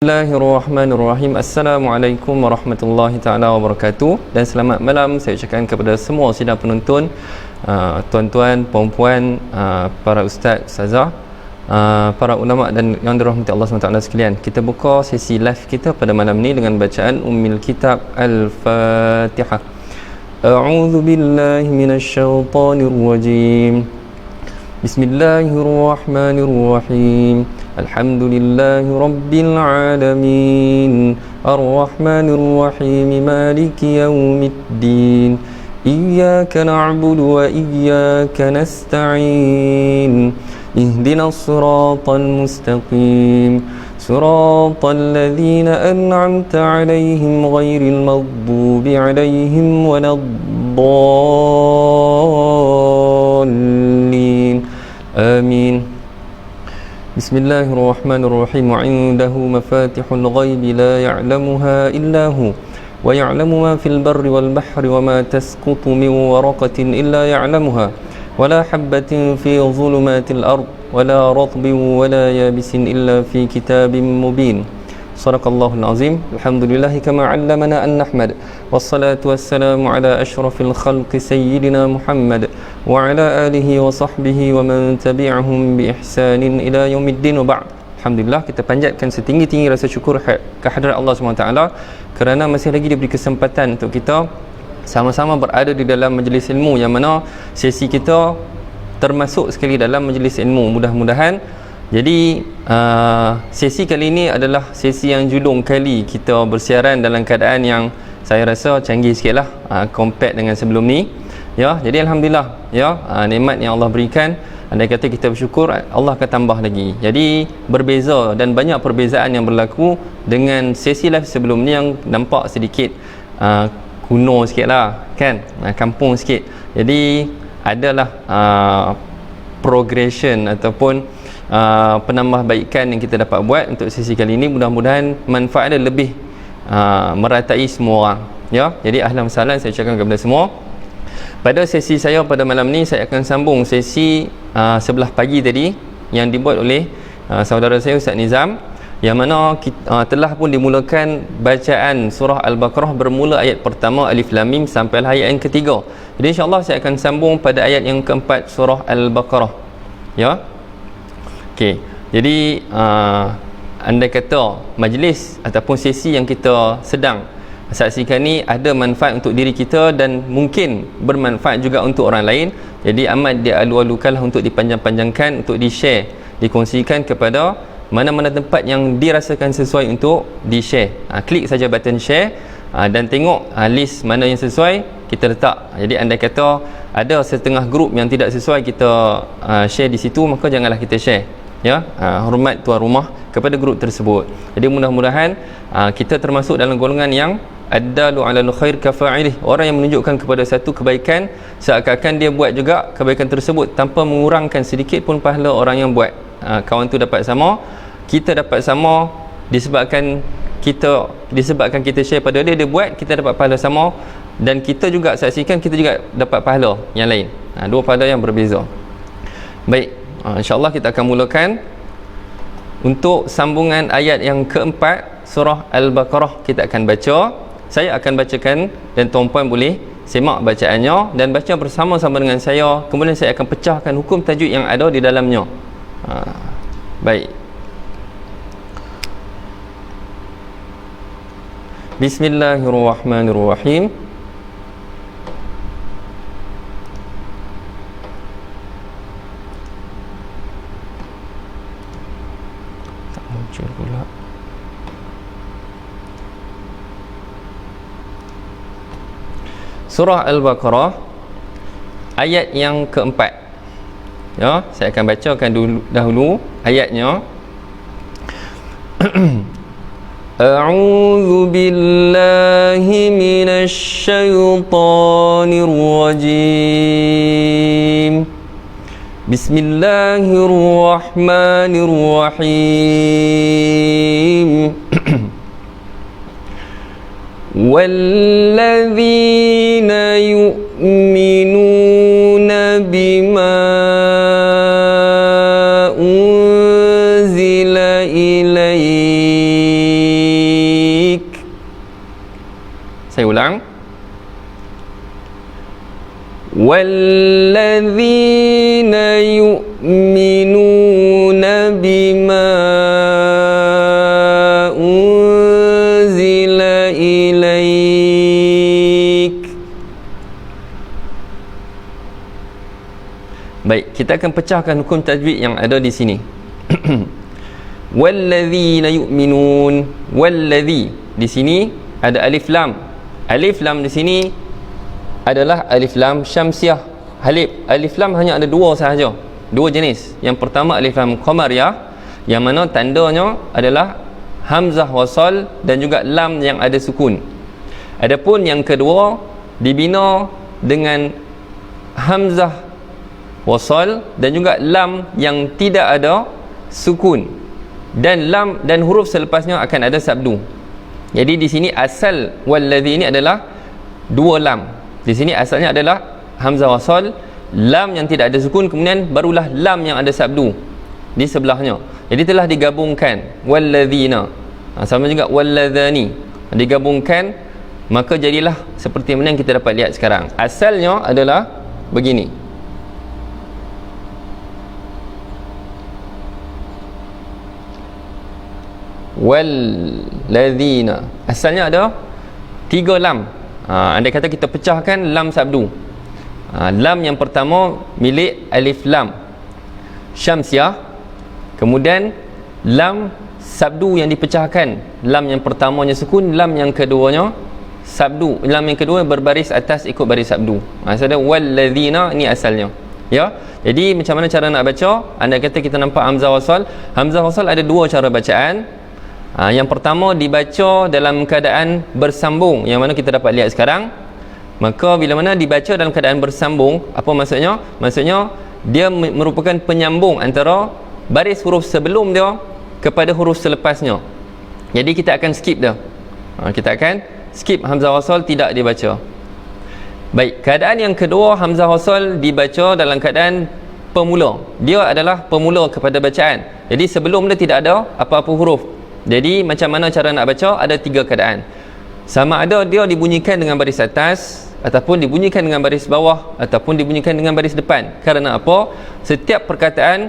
Bismillahirrahmanirrahim. Assalamualaikum warahmatullahi taala wabarakatuh. Dan selamat malam saya ucapkan kepada semua sidang penonton, tuan-tuan, puan-puan, para ustaz, ustazah, para ulama dan yang dirahmati Allah SWT sekalian. Kita buka sesi live kita pada malam ni dengan bacaan Ummul Kitab Al-Fatihah. A'udzu billahi minasyaitonir rajim. Bismillahirrahmanirrahim. Alhamdulillahi rabbil alamin. Ar-Rahmanir Rahim. Maliki yaumiddin. Iyyaka na'budu wa iyyaka nasta'in. Ihdinas siratal mustaqim. Siratal ladzina an'amta 'alaihim ghairil maghdubi 'alaihim waladdallin. Amin. Bismillahirrahmanirrahim. Wa 'indahu mafatihul ghaibi la ya'lamuha illa hu wa ya'lamu ma fil barri wal bahri wa ma tasqutu min waraqatin illa ya'lamuha wa la habatin fi dhulumatil ard wa la ratbin wa la yabisin illa fi kitabim mubin. Sadaqallahul azim. Alhamdulillahi kama 'allamana an nahmad. Wassalatu wassalamu ala asyrafil khalqi sayyidina Muhammad wa ala alihi wa sahbihi wa man tabi'ahum bi ihsanin ila yaumiddin wa ba'd. Alhamdulillah, kita panjatkan setinggi-tinggi rasa syukur kehadrat Allah SWT kerana masih lagi diberi kesempatan untuk kita sama-sama berada di dalam majlis ilmu, yang mana sesi kita termasuk sekali dalam majlis ilmu. Mudah-mudahan jadi sesi kali ini adalah sesi yang julung kali kita bersiaran dalam keadaan yang saya rasa canggih sikit lah, compare dengan sebelum ni, ya. Jadi alhamdulillah, ya, nikmat yang Allah berikan, andai kata kita bersyukur, Allah akan tambah lagi. Jadi berbeza dan banyak perbezaan yang berlaku dengan sesi live sebelum ni yang nampak sedikit kuno sikit lah, kan, kampung sikit. Jadi adalah progression ataupun penambahbaikan yang kita dapat buat untuk sesi kali ini. Mudah-mudahan manfaat dia lebih meratai semua orang, ya. Jadi ahlan salam saya ucapkan kepada semua. Pada sesi saya pada malam ni, saya akan sambung sesi sebelah pagi tadi yang dibuat oleh saudara saya Ustaz Nizam, yang mana telah pun dimulakan bacaan surah Al-Baqarah bermula ayat pertama Alif Lam Mim sampai ayat yang ketiga. Jadi insya-Allah saya akan sambung pada ayat yang keempat surah Al-Baqarah, ya. Okey. Jadi andai kata majlis ataupun sesi yang kita sedang saksikan ni ada manfaat untuk diri kita dan mungkin bermanfaat juga untuk orang lain, jadi amat dialu-alukanlah untuk dipanjang-panjangkan, untuk di-share, dikongsikan kepada mana-mana tempat yang dirasakan sesuai untuk di-share. Klik saja button share dan tengok list mana yang sesuai, kita letak. Jadi andai kata ada setengah grup yang tidak sesuai kita share di situ, maka janganlah kita share, ya. Hormat tuan rumah kepada grup tersebut. Jadi mudah-mudahan kita termasuk dalam golongan yang addalu alal khair kafa'ilih, orang yang menunjukkan kepada satu kebaikan seakan-akan dia buat juga kebaikan tersebut tanpa mengurangkan sedikit pun pahala orang yang buat. Kawan tu dapat sama, kita dapat sama disebabkan kita share pada dia, dia buat, kita dapat pahala sama, dan kita juga saksikan, kita juga dapat pahala yang lain. Dua pahala yang berbeza. Baik, insya-Allah kita akan mulakan untuk sambungan ayat yang keempat surah Al-Baqarah. Kita akan baca, saya akan bacakan dan tuan-puan boleh semak bacaannya dan baca bersama-sama dengan saya, kemudian saya akan pecahkan hukum tajuk yang ada di dalamnya. Baik. Bismillahirrahmanirrahim. Tak muncul pula. Surah Al-Baqarah ayat yang keempat, ya. Saya akan bacakan dahulu ayatnya. A'udzu billahi minasy syaithanir rajim. Bismillahirrahmanirrahim. وَالَّذِينَ يُؤْمِنُونَ بِمَا أُنزِلَ إِلَيْكَ Saya ulang. Walladzina yu'minuna bima unzila ilaik. Baik, kita akan pecahkan hukum tajwid yang ada di sini. Walladzina yu'minun. Walladzi di sini ada alif lam. Alif lam di sini adalah alif lam syamsiah. Alif lam hanya ada dua sahaja, dua jenis. Yang pertama alif lam qamariyah, yang mana tandanya adalah hamzah wasal dan juga lam yang ada sukun. Adapun yang kedua dibina dengan hamzah wasal dan juga lam yang tidak ada sukun, dan lam dan huruf selepasnya akan ada sabdu. Jadi di sini asal walladzi ini adalah dua lam. Di sini asalnya adalah hamzah wasal, lam yang tidak ada sukun, kemudian barulah lam yang ada sabdu di sebelahnya. Jadi telah digabungkan walladzina, sama juga walladzani, digabungkan, maka jadilah seperti mana yang kita dapat lihat sekarang. Asalnya adalah begini. Walladzina, asalnya ada 3 lam. Andai kata kita pecahkan lam sabdu, lam yang pertama milik alif lam syamsiah, kemudian lam sabdu yang dipecahkan, lam yang pertamanya sukun, lam yang keduanya sabdu, lam yang kedua berbaris atas ikut baris sabdu. Maksudnya walladzina ni asalnya, ya. Jadi macam mana cara nak baca? Andai kata kita nampak hamzah wasal, hamzah wasal ada 2 cara bacaan. Yang pertama dibaca dalam keadaan bersambung, yang mana kita dapat lihat sekarang. Maka bila mana dibaca dalam keadaan bersambung, apa maksudnya? Maksudnya dia merupakan penyambung antara baris huruf sebelum dia kepada huruf selepasnya. Jadi kita akan skip dia. Kita akan skip hamzah wasal, tidak dibaca. Baik, keadaan yang kedua, hamzah wasal dibaca dalam keadaan pemula. Dia adalah pemula kepada bacaan. Jadi sebelum dia tidak ada apa-apa huruf. Jadi macam mana cara nak baca? Ada 3 keadaan. Sama ada dia dibunyikan dengan baris atas, ataupun dibunyikan dengan baris bawah, ataupun dibunyikan dengan baris depan. Kerana apa? Setiap perkataan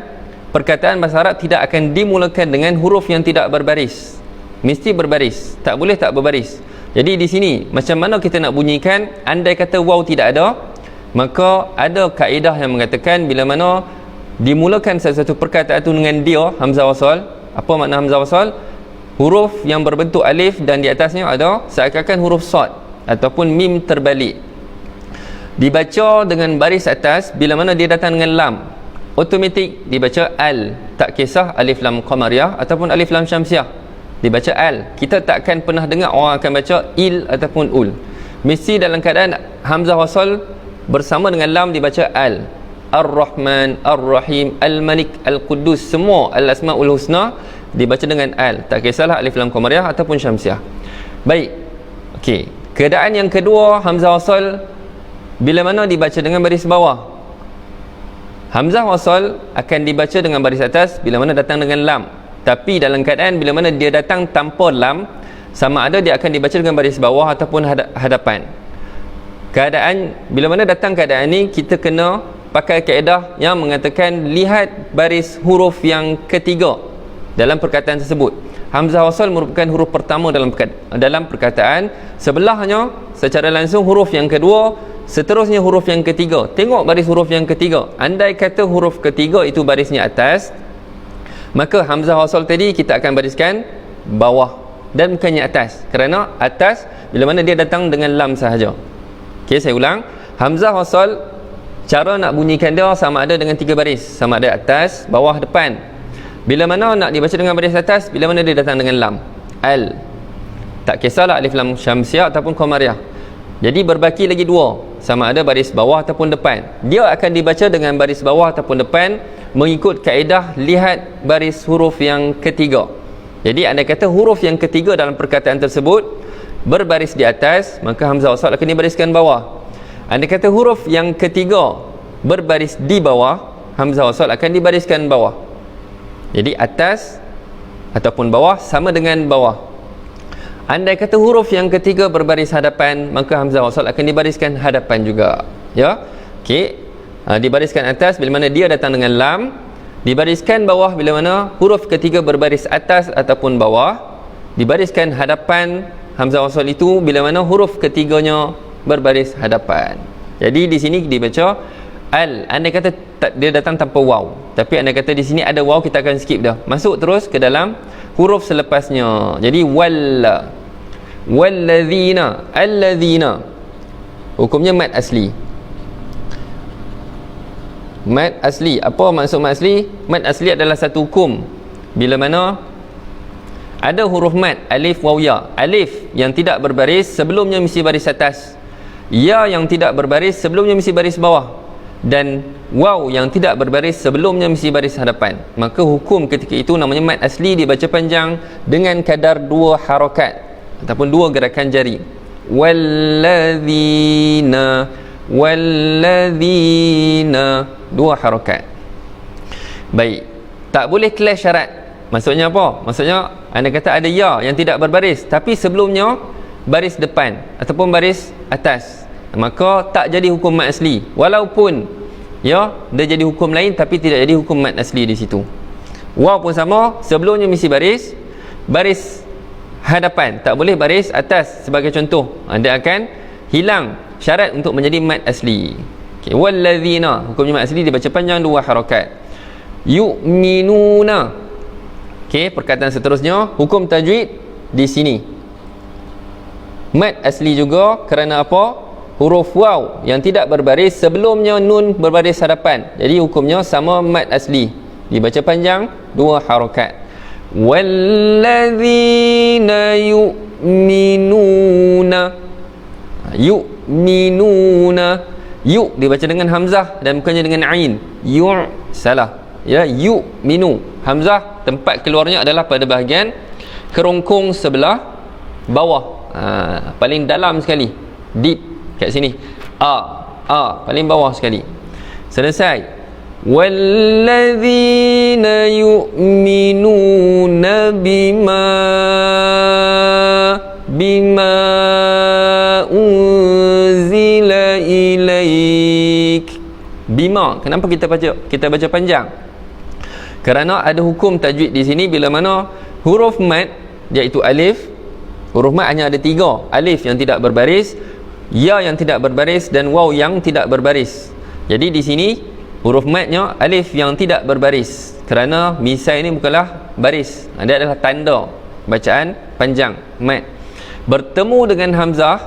bahasa Arab tidak akan dimulakan dengan huruf yang tidak berbaris. Mesti berbaris, tak boleh tak berbaris. Jadi di sini macam mana kita nak bunyikan? Andai kata waw tidak ada, maka ada kaedah yang mengatakan bila mana dimulakan satu perkataan itu dengan dia, hamzah wasal. Apa makna hamzah wasal? Huruf yang berbentuk alif dan di atasnya ada seakan-akan huruf sad ataupun mim terbalik. Dibaca dengan baris atas, bila mana dia datang dengan lam, automatik dibaca al. Tak kisah alif lam qamariyah ataupun alif lam syamsiah, dibaca al. Kita takkan pernah dengar orang akan baca il ataupun ul. Mesti dalam keadaan hamzah wasal bersama dengan lam dibaca al. Ar-Rahman, Ar-Rahim, Al-Malik, Al-Quddus, semua Al-Asma'ul Husna dibaca dengan al. Tak kisahlah alif lam qamariyah ataupun syamsiah. Baik. Okey. Keadaan yang kedua, hamzah wasal bila mana dibaca dengan baris bawah. Hamzah wasal akan dibaca dengan baris atas bila mana datang dengan lam. Tapi dalam keadaan bila mana dia datang tanpa lam, sama ada dia akan dibaca dengan baris bawah ataupun hadapan. Keadaan bila mana datang keadaan ini, kita kena pakai kaedah yang mengatakan lihat baris huruf yang ketiga dalam perkataan tersebut. Hamzah wasal merupakan huruf pertama dalam perkataan, sebelahnya secara langsung huruf yang kedua, seterusnya huruf yang ketiga. Tengok baris huruf yang ketiga. Andai kata huruf ketiga itu barisnya atas, maka hamzah wasal tadi kita akan bariskan bawah dan bukannya atas, kerana atas bila mana dia datang dengan lam sahaja. Okey, saya ulang. Hamzah wasal cara nak bunyikan dia sama ada dengan 3 baris, sama ada atas, bawah, depan. Bila mana nak dibaca dengan baris atas, bila mana dia datang dengan lam, al. Tak kisahlah alif lam syamsiah ataupun qamariyah. Jadi berbaki lagi 2, sama ada baris bawah ataupun depan. Dia akan dibaca dengan baris bawah ataupun depan mengikut kaedah lihat baris huruf yang ketiga. Jadi anda kata huruf yang ketiga dalam perkataan tersebut berbaris di atas, maka hamzah wasal akan dibariskan bawah. Anda kata huruf yang ketiga berbaris di bawah, hamzah wasal akan dibariskan bawah. Jadi atas ataupun bawah sama dengan bawah. andai kata huruf yang ketiga berbaris hadapan, maka hamzah wasal akan dibariskan hadapan juga, ya. Okey, dibariskan atas bila mana dia datang dengan lam, dibariskan bawah bila mana huruf ketiga berbaris atas ataupun bawah, dibariskan hadapan hamzah wasal itu bila mana huruf ketiganya berbaris hadapan. Jadi di sini dibaca al, andai kata dia datang tanpa waw, tapi andai kata di sini ada waw, kita akan skip dah, masuk terus ke dalam huruf selepasnya. Jadi walla, walladzina, alladzina, hukumnya mad asli. Mad asli, apa maksud mad asli? Mad asli adalah satu hukum bila mana ada huruf mad alif waw ya. Alif yang tidak berbaris sebelumnya mesti baris atas, ya yang tidak berbaris sebelumnya mesti baris bawah, dan waw yang tidak berbaris sebelumnya mesti baris hadapan. Maka hukum ketika itu namanya mad asli, dibaca panjang dengan kadar 2 harakat ataupun 2 gerakan jari. Walladzina, walladzina, 2 harakat. Baik, tak boleh clash syarat. Maksudnya apa? Maksudnya anda kata ada ya yang tidak berbaris tapi sebelumnya baris depan ataupun baris atas, maka tak jadi hukum mad asli. Walaupun ya dia jadi hukum lain tapi tidak jadi hukum mad asli di situ. Waw pun sama, sebelumnya mesti baris hadapan, tak boleh baris atas. Sebagai contoh, anda akan hilang syarat untuk menjadi mad asli. Okay. Walladzina, hukumnya mad asli dibaca panjang 2 harakat. Yu'minuna. Okey, perkataan seterusnya hukum tajwid di sini mad asli juga. Kerana apa? Huruf waw yang tidak berbaris sebelumnya nun berbaris hadapan, jadi hukumnya sama mad asli, dibaca panjang 2 harakat. Walladzina yu'minuna, yu'minuna, yu dibaca dengan hamzah dan bukannya dengan ain. Yu, salah ya, yu'minu, hamzah tempat keluarnya adalah pada bahagian kerongkong sebelah bawah, paling dalam sekali, deep kat sini. Paling bawah sekali. Selesai. Walladzina yu'minuna bima unzila ilaik. Bima, kenapa kita baca panjang? Kerana ada hukum tajwid di sini bila mana huruf mad iaitu alif, huruf mad hanya ada 3, alif yang tidak berbaris, ya yang tidak berbaris dan waw yang tidak berbaris. Jadi di sini huruf madnya alif yang tidak berbaris, kerana misai ini bukanlah baris, dia adalah tanda bacaan panjang mad. Bertemu dengan hamzah,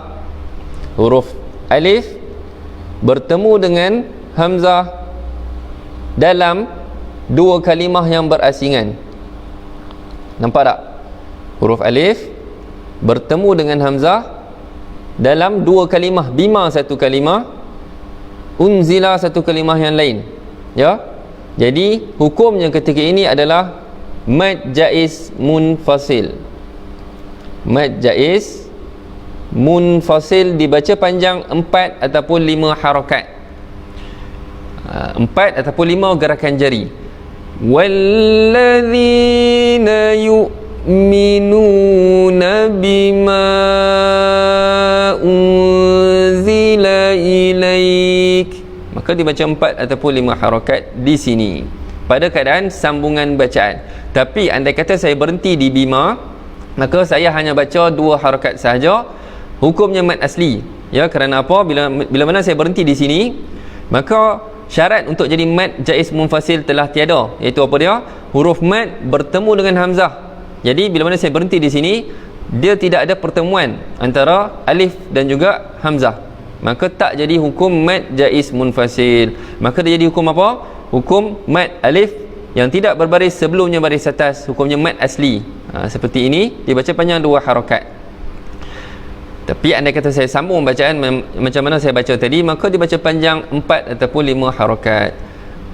huruf alif bertemu dengan hamzah dalam 2 kalimah yang berasingan. Nampak tak? Huruf alif bertemu dengan hamzah dalam 2 kalimah. Bima satu kalimah, unzila satu kalimah yang lain, ya. Jadi hukumnya ketika ini adalah mad jaiz munfasil. Mad jaiz munfasil dibaca panjang 4 ataupun 5 harakat, 4 ataupun 5 gerakan jari. Walladzina yu'minuna bima unzila ilaik, maka dibaca 4 ataupun 5 harakat di sini pada keadaan sambungan bacaan. Tapi andai kata saya berhenti di bima, maka saya hanya baca 2 harakat sahaja, hukumnya mad asli, ya. Kerana apa? Bila mana saya berhenti di sini, maka syarat untuk jadi mad jaiz munfasil telah tiada, iaitu apa dia? Huruf mad bertemu dengan hamzah. Jadi bila mana saya berhenti di sini, dia tidak ada pertemuan antara alif dan juga hamzah, maka tak jadi hukum mad jaiz munfasil. Maka dia jadi hukum apa? Hukum mad alif yang tidak berbaris sebelumnya baris atas, hukumnya mad asli. Seperti ini, dibaca panjang 2 harakat. Tapi andai kata saya sambung bacaan macam mana saya baca tadi, maka dibaca panjang 4 ataupun 5 harakat.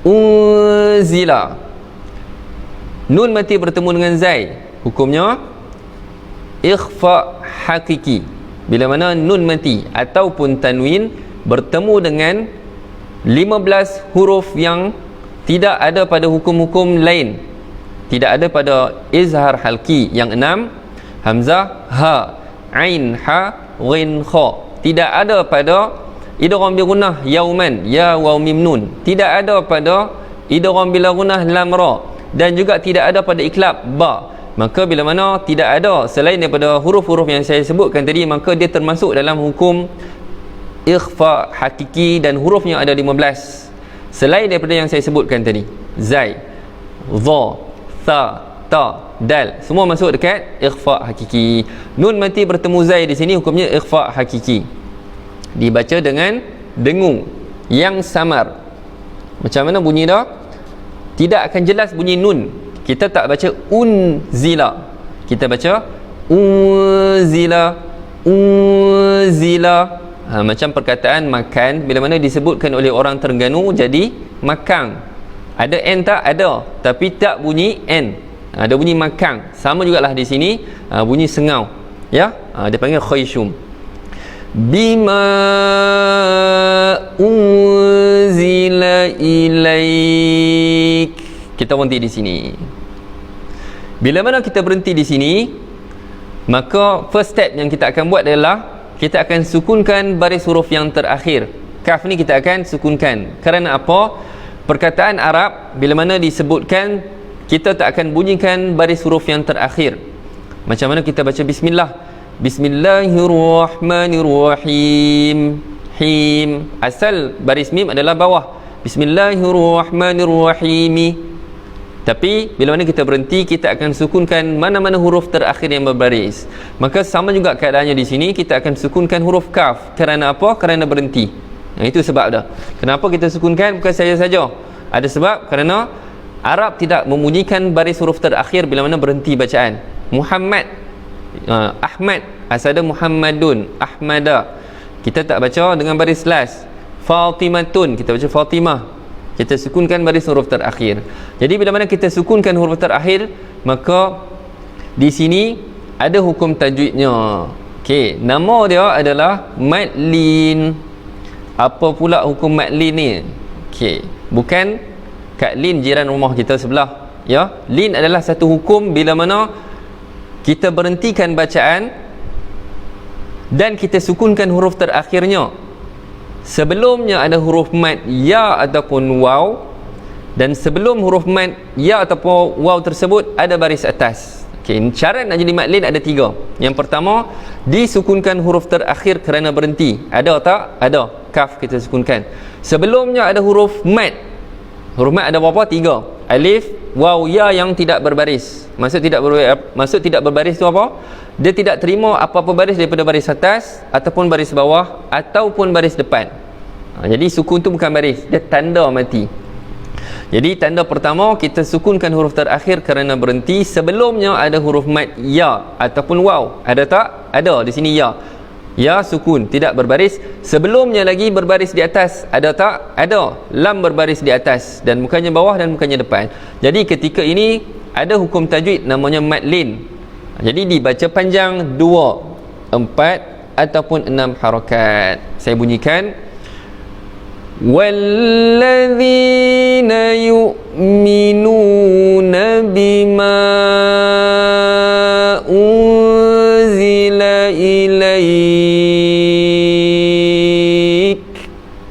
Unzila, nun mati bertemu dengan zai, hukumnya ikhfa hakiki. Bila mana nun mati ataupun tanwin bertemu dengan 15 huruf yang tidak ada pada hukum-hukum lain, tidak ada pada izhar halki yang 6, hamzah ha, ain ha, ghin kha. Tidak ada pada idgham bil gunnah yauman ya waw mim nun. Tidak ada pada idgham bil gunnah lam ra, dan juga tidak ada pada iklab ba. Maka bila mana tidak ada selain daripada huruf-huruf yang saya sebutkan tadi, maka dia termasuk dalam hukum ikhfa hakiki, dan hurufnya ada 15 selain daripada yang saya sebutkan tadi. Zai, dha, tha, ta, dal, semua masuk dekat ikhfa hakiki. Nun mati bertemu zai di sini hukumnya ikhfa hakiki, dibaca dengan dengung yang samar. Macam mana bunyi dah? Tidak akan jelas bunyi nun. Kita tak baca unzila, kita baca unzila, unzila. Macam perkataan makan, bila mana disebutkan oleh orang Terengganu jadi makang. Ada n tak? Ada, tapi tak bunyi n, ada bunyi makang. Sama jugalah di sini, bunyi sengau, ya. Dia panggil khayshum. Bima unzila ilaik. Kita berhenti di sini. Bila mana kita berhenti di sini, maka first step yang kita akan buat adalah kita akan sukunkan baris huruf yang terakhir. Kaf ni kita akan sukunkan. Kerana apa? Perkataan Arab bila mana disebutkan, kita tak akan bunyikan baris huruf yang terakhir. Macam mana kita baca bismillah, bismillahirrahmanirrahim, him, asal baris mim adalah bawah, bismillahirrahmanirrahim. Tapi bila mana kita berhenti, kita akan sukunkan mana-mana huruf terakhir yang berbaris. Maka sama juga keadaannya di sini, kita akan sukunkan huruf kaf. Kerana apa? Kerana berhenti. Itu sebab dah. Kenapa kita sukunkan? Bukan saya saja. Ada sebab kerana Arab tidak membunyikan baris huruf terakhir bila mana berhenti bacaan. Muhammad, Ahmad, asal ada Muhammadun, Ahmada, kita tak baca dengan baris last. Fatimatun, kita baca Fatimah, kita sukunkan baris huruf terakhir. Jadi bila mana kita sukunkan huruf terakhir, maka di sini ada hukum tajwidnya. Okey, nama dia adalah madlin. Apa pula hukum madlin ni? Okey, bukan Kak Lin jiran rumah kita sebelah, ya. Lin adalah satu hukum bila mana kita berhentikan bacaan dan kita sukunkan huruf terakhirnya. Sebelumnya ada huruf mad ya ataupun waw, dan sebelum huruf mad ya ataupun waw tersebut ada baris atas. Okey, syarat nak jadi madlin ada 3. Yang pertama, disukunkan huruf terakhir kerana berhenti. Ada tak? Ada. Kaf kita sukunkan. Sebelumnya ada huruf mad. Huruf mad ada berapa? 3. Alif, waw, ya yang tidak berbaris. Maksud tidak berbaris tu apa? Dia tidak terima apa-apa baris daripada baris atas ataupun baris bawah ataupun baris depan. Jadi sukun tu bukan baris, dia tanda mati. Jadi tanda pertama, kita sukunkan huruf terakhir kerana berhenti. Sebelumnya ada huruf mad ya ataupun waw. Ada tak? Ada di sini ya. Ya sukun, tidak berbaris. Sebelumnya lagi berbaris di atas. Ada tak? Ada. Lam berbaris di atas dan bukannya bawah dan bukannya depan. Jadi ketika ini ada hukum tajwid namanya madlin. Jadi dibaca panjang 2, 4 ataupun 6 harakat. Saya bunyikan, walladzina yu'minuna bima unzila ilaik,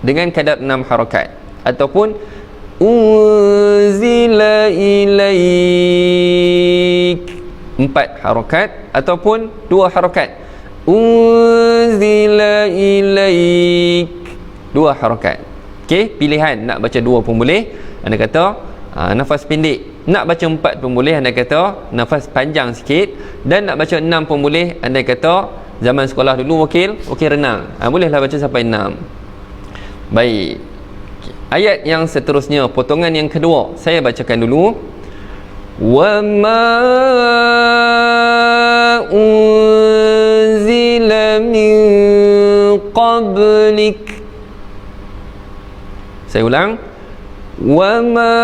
dengan kadar 6 harakat, ataupun unzila ilaik 4 harakat ataupun 2 harakat. Unzila ilaik 2 harakat. Okey, pilihan nak baca 2 pun boleh, anda kata nafas pendek. Nak baca 4 pun boleh, anda kata nafas panjang sikit. Dan nak baca 6 pun boleh, anda kata zaman sekolah dulu wakil renang. Bolehlah baca sampai 6. Baik. Ayat yang seterusnya, potongan yang kedua, saya bacakan dulu. Wa ma unzila min qablik. Saya ulang. Wa ma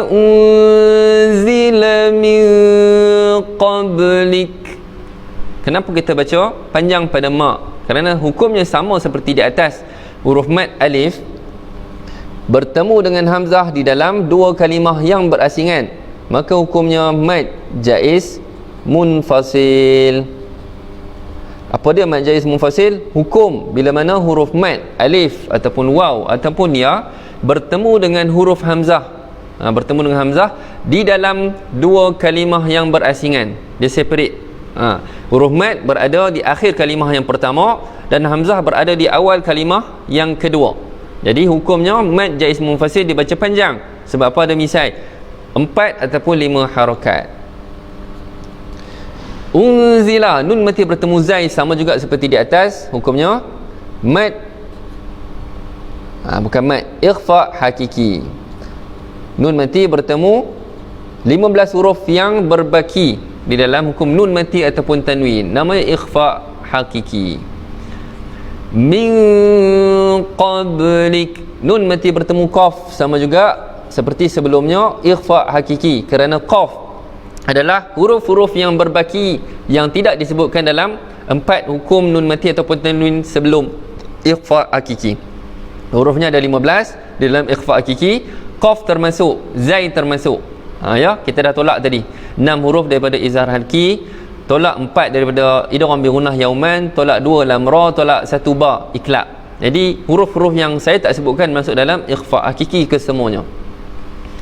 unzila min qablik. Kenapa kita baca panjang pada ma? Kerana hukumnya sama seperti di atas. Huruf mad alif bertemu dengan hamzah di dalam 2 kalimah yang berasingan, maka hukumnya mad jaiz munfasil. Apa dia mad jaiz munfasil? Hukum bila mana huruf mad alif ataupun waw ataupun ya bertemu dengan huruf hamzah, bertemu dengan hamzah di dalam dua kalimah yang berasingan. Dia separate. Huruf mad berada di akhir kalimah yang pertama dan hamzah berada di awal kalimah yang kedua. Jadi hukumnya mad jaiz munfasil dibaca panjang. Sebab apa? Ada misal 4 ataupun 5 harakat. Unzila, nun mati bertemu zai sama juga seperti di atas. Hukumnya mad bukan mad, ikhfa hakiki. Nun mati bertemu 15 huruf yang berbaki di dalam hukum nun mati ataupun tanwin, namanya ikhfa hakiki. Min qablik, nun mati bertemu qaf sama juga seperti sebelumnya ikhfa hakiki, kerana qaf adalah huruf-huruf yang berbaki yang tidak disebutkan dalam 4 hukum nun mati ataupun tanwin sebelum ikhfa hakiki. Hurufnya ada 15 di dalam ikhfa hakiki. Qaf termasuk, zai termasuk. Ya, kita dah tolak tadi 6 huruf daripada izhar halki, tolak 4 daripada idgham bi gunnah yauman, tolak 2 lam ra, tolak 1 ba iklab. Jadi huruf-huruf yang saya tak sebutkan masuk dalam ikhfa hakiki kesemuanya.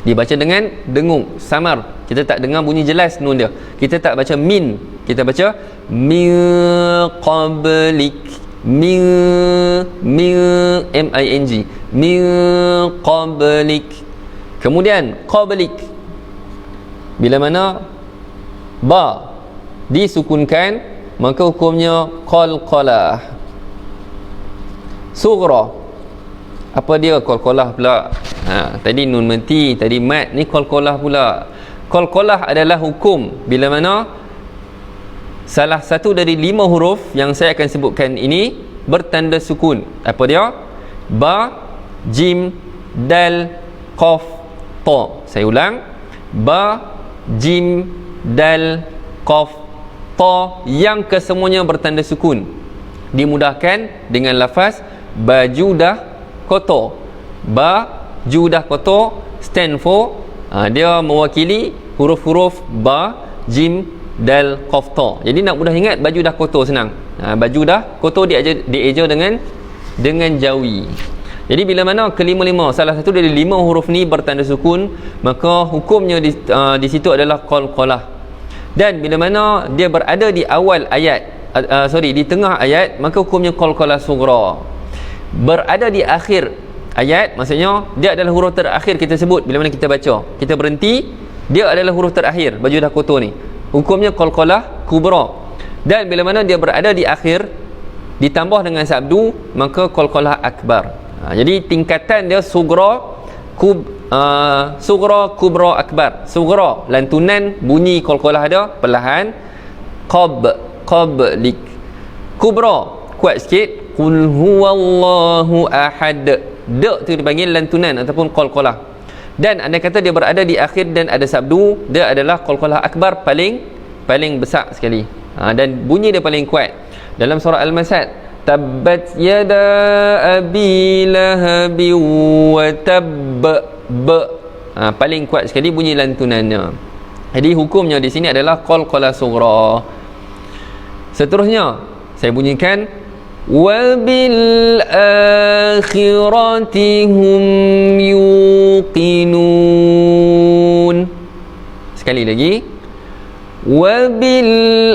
Dibaca dengan dengung, samar. Kita tak dengar bunyi jelas nun dia. Kita tak baca min, kita baca min qablik, min M-I-N-G, min qablik. Kemudian qablik, bila mana ba disukunkan maka hukumnya qalqalah. Sughra, apa dia qalqalah pula? Tadi nun mati, tadi mat, ni qalqalah pula. Qalqalah adalah hukum bila mana salah satu dari 5 huruf yang saya akan sebutkan ini bertanda sukun. Apa dia? Ba, jim, dal, qaf, ta. Saya ulang. Ba, jim, dal, qaf, ta yang kesemuanya bertanda sukun. Dimudahkan dengan lafaz baju dah kotor. Ba, ju dah kotor, stand for, dia mewakili huruf-huruf ba, jim, dal, qaf, ta. Jadi nak mudah ingat, baju dah kotor senang. Baju dah kotor dieja dengan jawi. Jadi bila mana kelima-lima, salah satu dari 5 huruf ni bertanda sukun, maka hukumnya di situ adalah qalqalah. Dan bila mana dia berada di awal ayat, di tengah ayat, maka hukumnya qalqalah sughra. Berada di akhir ayat, maksudnya dia adalah huruf terakhir kita sebut bila mana kita baca. Kita berhenti, dia adalah huruf terakhir, baju dah kotor ni. Hukumnya qalqalah kubra. Dan bila mana dia berada di akhir ditambah dengan sabdu, maka qalqalah akbar. Jadi tingkatan dia sughra, sughra, kubra, akbar. Sughra lantunan bunyi qalqalah dia perlahan, qablik. Kubra kuat sikit, qul huwallahu ahad. Dek tu dipanggil lantunan ataupun qalqalah. Dan andai kata dia berada di akhir dan ada sabdu, dia adalah qalqalah akbar, paling besar sekali. Dan bunyi dia paling kuat. Dalam surah Al-Masad, tabbat yada abi lahabi wa tabb. Paling kuat sekali bunyi lantunannya. Jadi hukumnya di sini adalah qalqalah sughra. Seterusnya saya bunyikan wa bil akhirati hum yuqinun. Sekali lagi, wa bil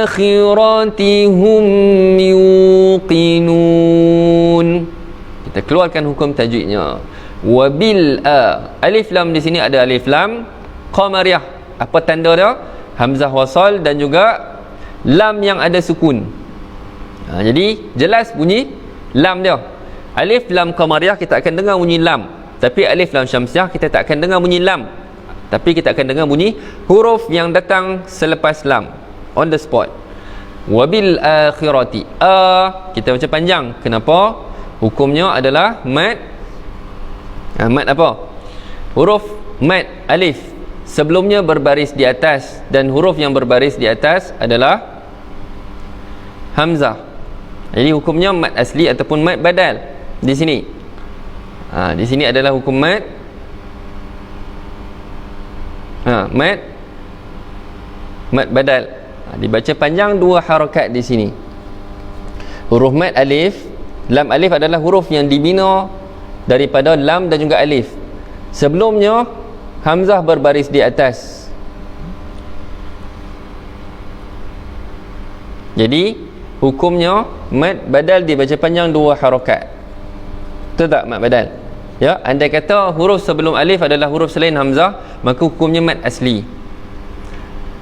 akhirati hum yuqinun. Kita keluarkan hukum tajwidnya. Wa bil alif lam, di sini ada alif lam qamariyah. Apa tanda dia? Hamzah wasal dan juga lam yang ada sukun. Jadi jelas bunyi lam dia. Alif lam qamariyah kita akan dengar bunyi lam, tapi alif lam syamsiah kita tak akan dengar bunyi lam, tapi kita akan dengar bunyi huruf yang datang selepas lam on the spot. Wabil akhirati, kita baca panjang. Kenapa? Hukumnya adalah mad. Mad apa? Huruf mad alif sebelumnya berbaris di atas, dan huruf yang berbaris di atas adalah hamzah. Jadi hukumnya mad asli ataupun mad badal di sini. Di sini adalah hukum mad. Mad Mad badal. Dibaca panjang 2 harakat di sini. Huruf mad alif. Lam alif adalah huruf yang dibina daripada lam dan juga alif. Sebelumnya hamzah berbaris di atas. Jadi hukumnya mad badal dibaca panjang 2 harakat. Betul tak mad badal? Ya, andai kata huruf sebelum alif adalah huruf selain hamzah, maka hukumnya mad asli.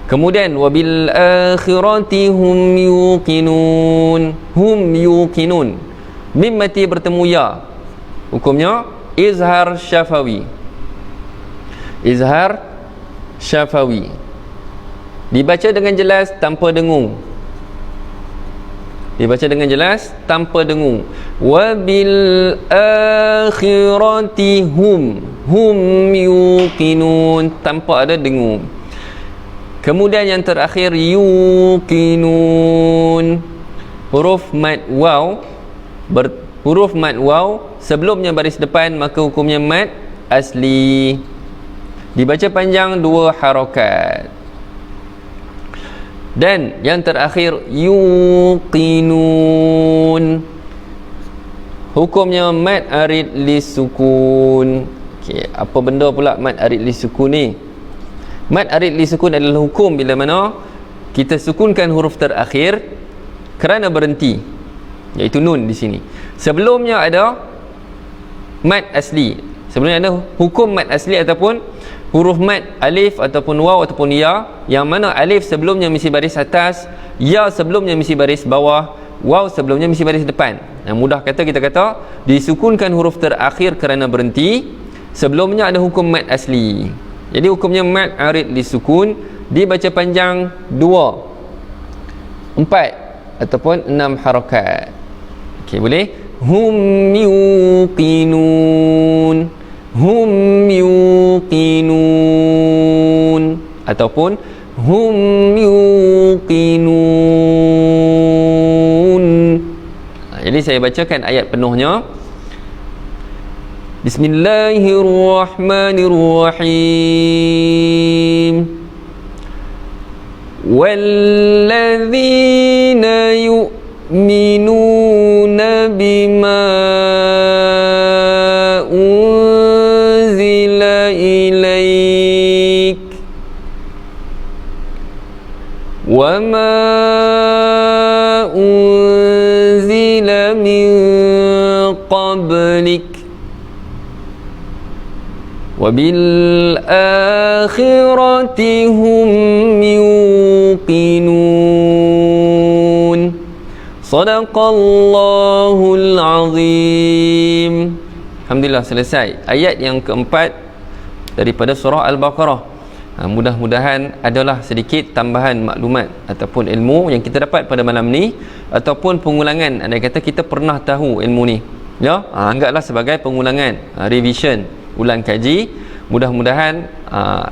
Kemudian wabil akhirati hum yuqinun. Hum yuqinun. Mim mati bertemu ya. Hukumnya izhar syafawi. Izhar syafawi. Dibaca dengan jelas tanpa dengung. Dibaca dengan jelas tanpa dengung. Wabil akhirati hum yuqinun, tanpa ada dengung. Kemudian yang terakhir yuqinun. Huruf mad waw, huruf mad waw sebelumnya baris depan, maka hukumnya mad asli. Dibaca panjang 2 harakat. Dan yang terakhir yuqinun, hukumnya mad arid lisukun. Okey, apa benda pula mad arid lisukun ni? Mad arid lisukun adalah hukum bila mana kita sukunkan huruf terakhir kerana berhenti, iaitu nun di sini. Sebelumnya ada mad asli. Sebelumnya ada hukum mad asli ataupun huruf mad alif ataupun waw ataupun ya, yang mana alif sebelumnya mesti baris atas, ya sebelumnya mesti baris bawah, waw sebelumnya mesti baris depan. Yang mudah kata, kita kata disukunkan huruf terakhir kerana berhenti. Sebelumnya ada hukum mad asli. Jadi hukumnya mad arid lisukun, dibaca panjang 2, 4 ataupun 6 harakat. Okey, boleh? Hum yuqinun, hum yuqinun, ataupun hum yuqinun. Jadi saya bacakan ayat penuhnya. Bismillahirrahmanirrahim. Walladzina yu'minuna bima unzila ilaik wa ma unzila min qablik wabil akhirati hum yuqinun. Sadaqallahul azim. Alhamdulillah, selesai ayat yang keempat daripada surah Al-Baqarah. Mudah-mudahan adalah sedikit tambahan maklumat ataupun ilmu yang kita dapat pada malam ni, ataupun pengulangan. Andai kata kita pernah tahu ilmu ni, ya, anggaplah sebagai pengulangan, revision, ulang kaji. Mudah-mudahan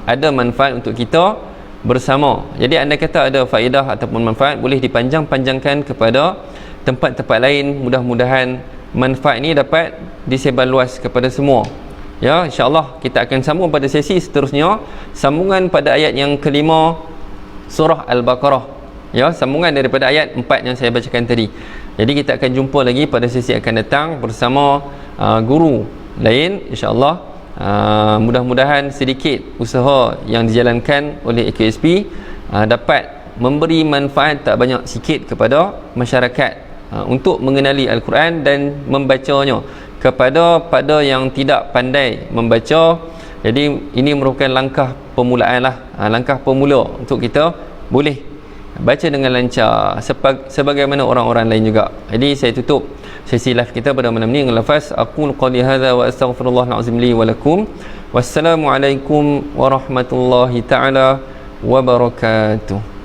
ada manfaat untuk kita bersama. Jadi andai kata ada faedah ataupun manfaat, boleh dipanjang-panjangkan kepada tempat-tempat lain. Mudah-mudahan manfaat ini dapat disebar luas kepada semua. Ya, insya-Allah kita akan sambung pada sesi seterusnya, sambungan pada ayat yang kelima surah Al-Baqarah. Ya, sambungan daripada ayat 4 yang saya bacakan tadi. Jadi kita akan jumpa lagi pada sesi akan datang bersama guru lain, insya-Allah. Mudah-mudahan sedikit usaha yang dijalankan oleh AQSP dapat memberi manfaat tak banyak sikit kepada masyarakat untuk mengenali Al-Quran dan membacanya kepada yang tidak pandai membaca. Jadi ini merupakan langkah permulaan lah, langkah pemula untuk kita boleh baca dengan lancar sebagaimana orang-orang lain juga. Jadi saya tutup sesi live kita pada malam ni dengan lafaz aqul qali hadza wa astaghfirullahal azim li wa lakum. Wassalamualaikum warahmatullahi taala wabarakatuh.